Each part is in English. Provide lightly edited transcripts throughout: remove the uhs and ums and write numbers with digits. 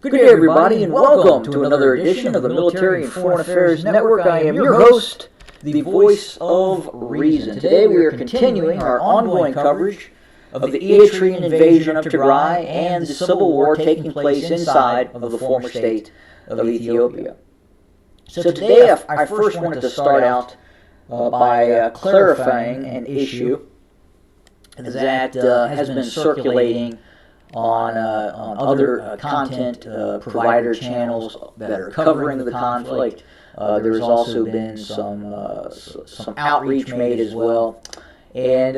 Good day, everybody, and welcome to another edition of the Military and Foreign Affairs Network. I am your host, the voice of reason. Today we are continuing our ongoing coverage of the Eritrean invasion of Tigray and the civil war taking place inside of the former state of Ethiopia. So today I first wanted to start out by clarifying an issue that has been circulating on other content provider channels that are covering the conflict. There's also been some outreach made as well, and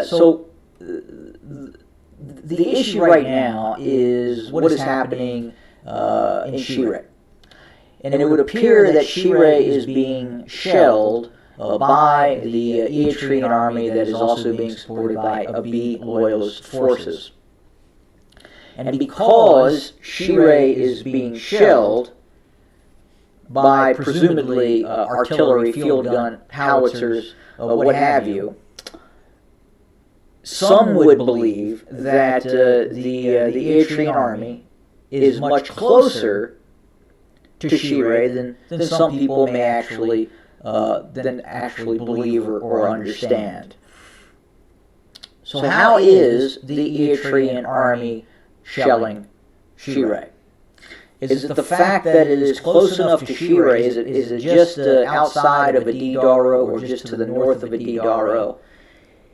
so the issue right now is what is happening in Shire, and it would appear that Shire is being shelled by the Eritrean army that is also being supported by Abiy loyalist forces. And because Shire is being shelled by presumably artillery, field gun, howitzers, what have you, some would believe that the Eritrean army is much closer to Shire than some people may actually believe or understand. So how is the Eritrean army shelling Shire? Is it the fact that it is close enough to Shire? Is it just outside of Adidaro or just to the north of Adidaro,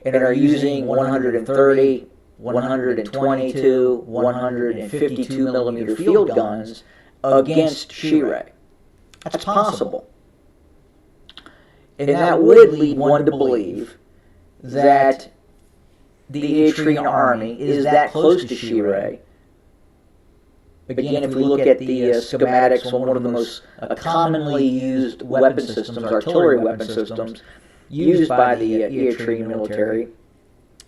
and are using 130, 122, 152 millimeter field guns against Shire? That's possible. And that would lead one to believe that the Eritrean army is that close to Shire. Again, if we look at the schematics on one of the most commonly used weapon systems, artillery weapon systems, used by the Eritrean military,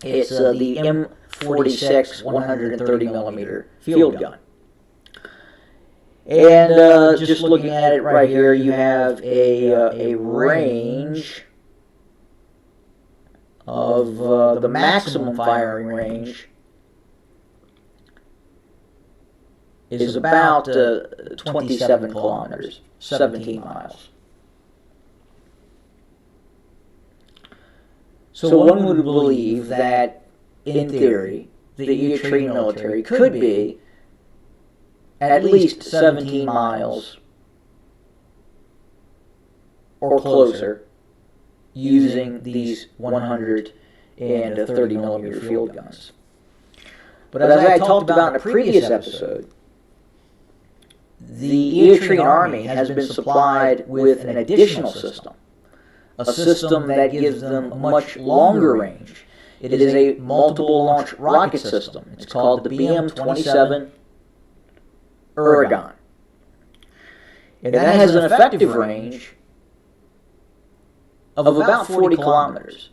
it's the M46 130 millimeter field gun. And just looking at it right here, you have a range of the maximum firing range is about 27 kilometers, 17 miles. So one would believe that, in theory, the Eritrean military could be at least 17 miles or closer using these 130 millimeter field guns. But as I talked about in a previous episode, the Eritrean army has been supplied with an additional system, a system that gives them a much longer range. It is a multiple launch rocket system. It's called the BM-27 Uragan. And that has an effective range of about 40 kilometers.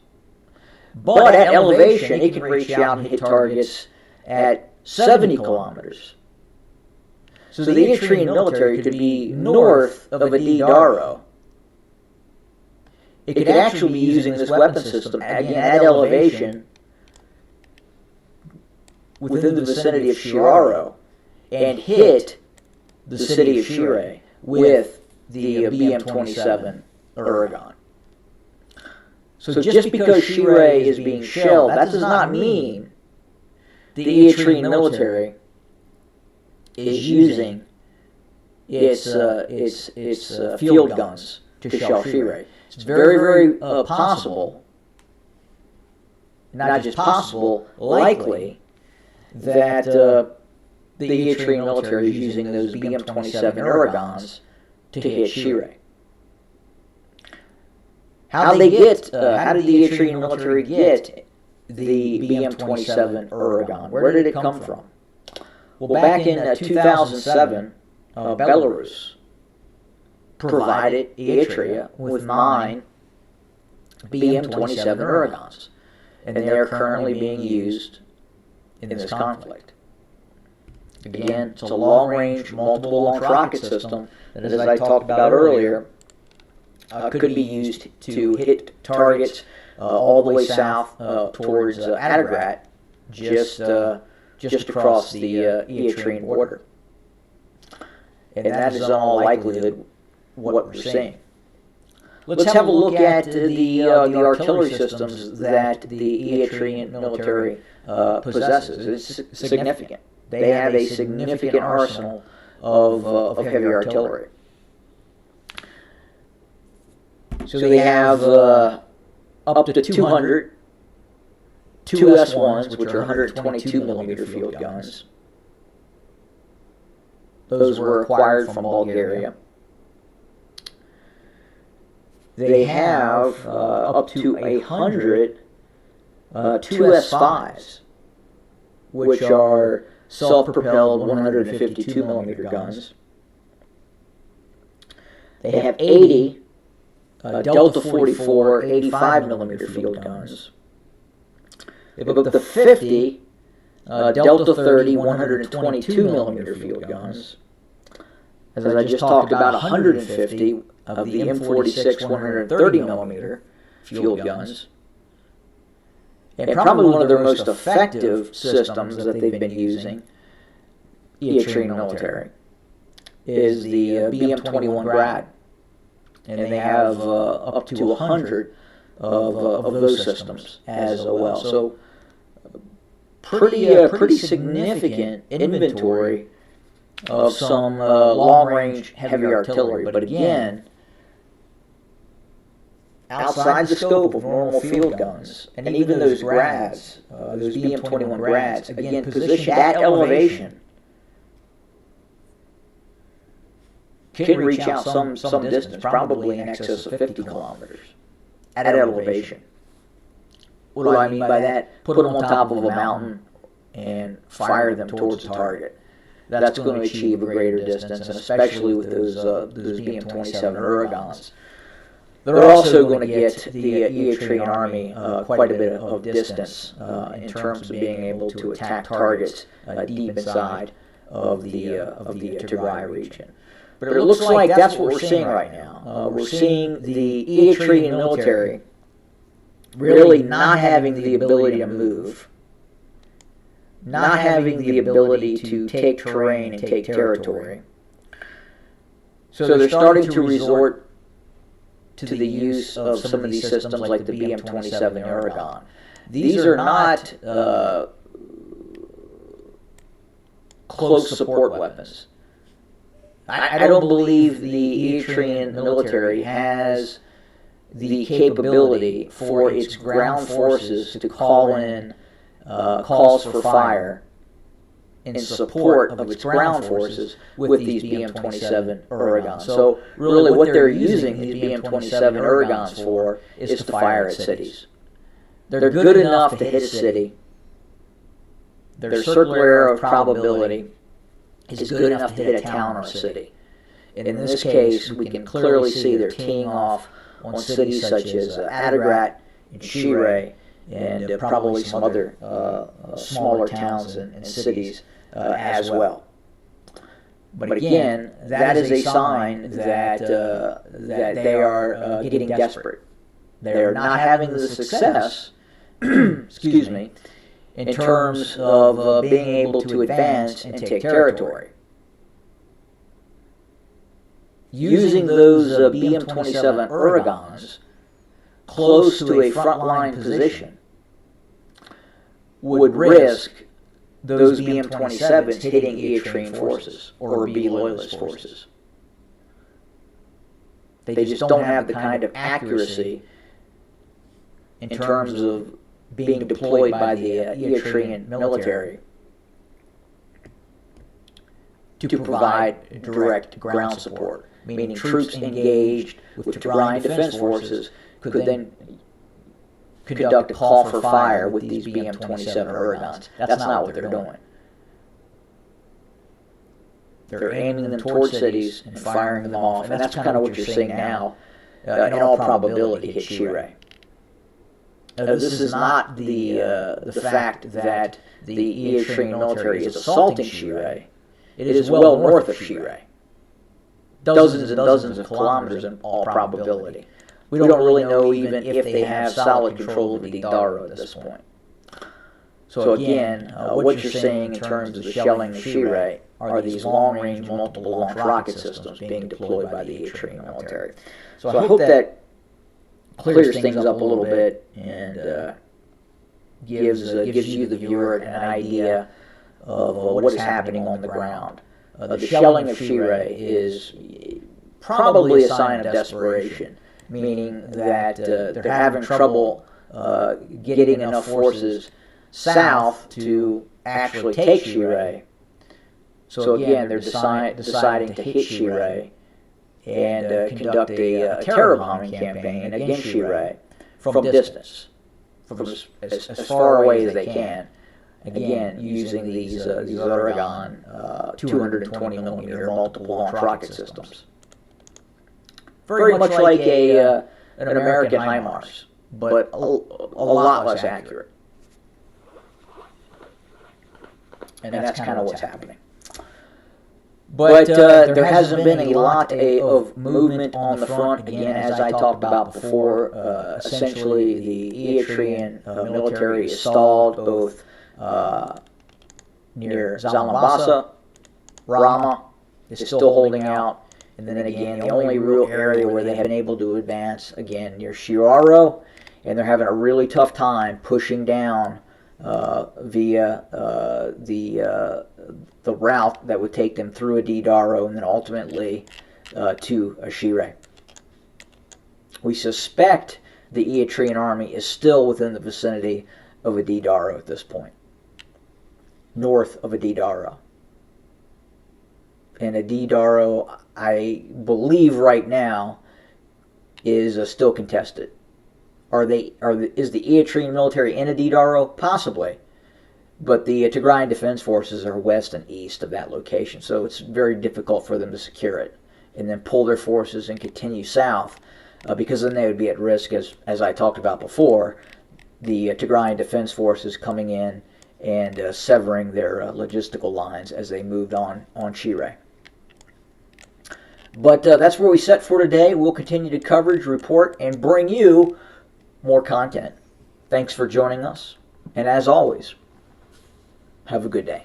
But at elevation, it can reach out and hit targets at 70 kilometers. So the Eritrean military could be north of Adidaro. It could actually be using this weapon system, again, at elevation, within the vicinity of Shire, and hit the city of Shire with the BM-27 Uragan. So just because Shire is being shelled, that does not mean the Eritrean military is using its field guns to shell Shire. It's very, very possible, not just possible, likely, that the Eritrean military is using those BM-27 Uragans to hit Shire. How did the Eritrean military get the BM-27 Uragan? Where did it come from? Well, back in 2007, Belarus provided Eritrea with 9 BM-27 Uragans, and they are currently being used in this conflict. Again, it's a long-range, multiple-launch rocket system that, as I talked about earlier, could be used to hit targets all the way south towards Adigrat, just across the Eritrean border. And that is in all likelihood what we're seeing. Let's have a look at the artillery systems that the Eritrean military possesses. It's significant. They have a significant arsenal of heavy artillery. So they have up to 200 2S1s, which are 122 millimeter field guns. Those were acquired from Bulgaria. They have up to 100 2S5s, which are self-propelled 152 millimeter guns. They have 80 Delta 44 85 millimeter field guns. They have up to 50 Delta 30 122 millimeter field guns. As I just talked about, 150 of the M46 130 millimeter field guns. And probably one of their most effective systems that they've been using, Eritrean military, is the BM-21 Grad. And they have up to 100 of those systems as well. So pretty significant inventory of some long-range heavy artillery. But again, outside the scope of normal field guns, and even those Grads, those BM-21 Grads, again, positioned at elevation, can reach out some distance, probably in excess of 50 kilometers at elevation. What do I mean by that? Put them on top of a mountain and fire them towards the target. That's going to achieve a greater distance, and especially with those BM-27 Oregons. They're also going to get the Eritrean army quite a bit of distance in terms of being able to attack targets deep inside of the Tigray region. But it looks like that's what we're seeing right now. We're seeing the Eritrean military really not having the ability to move, not having the ability to take terrain and take territory. So they're starting to resort to the use of some of these systems like the BM-27 Oregon. These are not close support weapons. I don't believe the Eritrean military has the capability for its ground forces to call in calls for fire in support of its ground forces with these BM-27 Oregons. So really what they're using these BM-27 Oregons for is to fire at cities. They're good enough to hit a city. Their circular area of probability is good enough to hit a town or a city. And in this case, we can clearly see they're teeing off on cities such as Adigrat and Shire, and probably some other smaller towns and cities as well. But again, that is a sign that they are getting desperate. They're not having the success, excuse me, in terms of being able to advance and take territory. Using those BM-27 Oregons close to a frontline position would risk those BM-27s hitting Eritrean forces or B loyalist forces. They just don't have the kind of accuracy in terms of being deployed by the Eritrean military to provide direct ground support, meaning troops engaged with Tigrayan defense forces could then conduct a call for fire with these BM-27 Oregons. That's not what they're doing. They're aiming them toward cities and firing them off, and that's kind of what you're seeing now, in all probability, hit Shire. This is not the fact that the Eritrean military is assaulting Shire. It is well north of Shire, dozens and dozens of kilometers in all probability. We don't really know even if they have solid control of the Dara at this point. So again, what you're seeing in terms of the shelling of Shire are these long-range, multiple launch rocket systems being deployed by the Eritrean military. So I hope that clears things up a little bit and gives you, the viewer, an idea of what is happening on the ground. The shelling of Shire is probably a sign of desperation, meaning that they're having trouble getting enough forces south to actually take Shire. So again, they're deciding to hit Shire and conduct a terror bombing campaign against Shire from distance, from as far away as they can. Again, using these Aragon 220 millimeter multiple launch rocket systems. Very much like an American HIMARS, but a lot less accurate. And that's kind of what's happening. But there hasn't been a lot of movement on the front. Again, as I talked about before, essentially the Eritrean military is stalled both near Zalambasa. Rama is still holding out. And then again, the only real area where they have been able to advance, again, near Shire, and they're having a really tough time pushing down via the route that would take them through Adidaro and then ultimately to Shire. We suspect the Eritrean army is still within the vicinity of Adidaro at this point, north of Adidaro. And Adidaro, I believe right now, is still contested. Is the Eritrean military in Adidaro? Possibly. But the Tigrayan Defense Forces are west and east of that location, so it's very difficult for them to secure it and then pull their forces and continue south, because then they would be at risk, as I talked about before, the Tigrayan Defense Forces coming in and severing their logistical lines as they moved on Shire. But that's where we set for today. We'll continue to coverage, report, and bring you more content. Thanks for joining us, and as always, have a good day.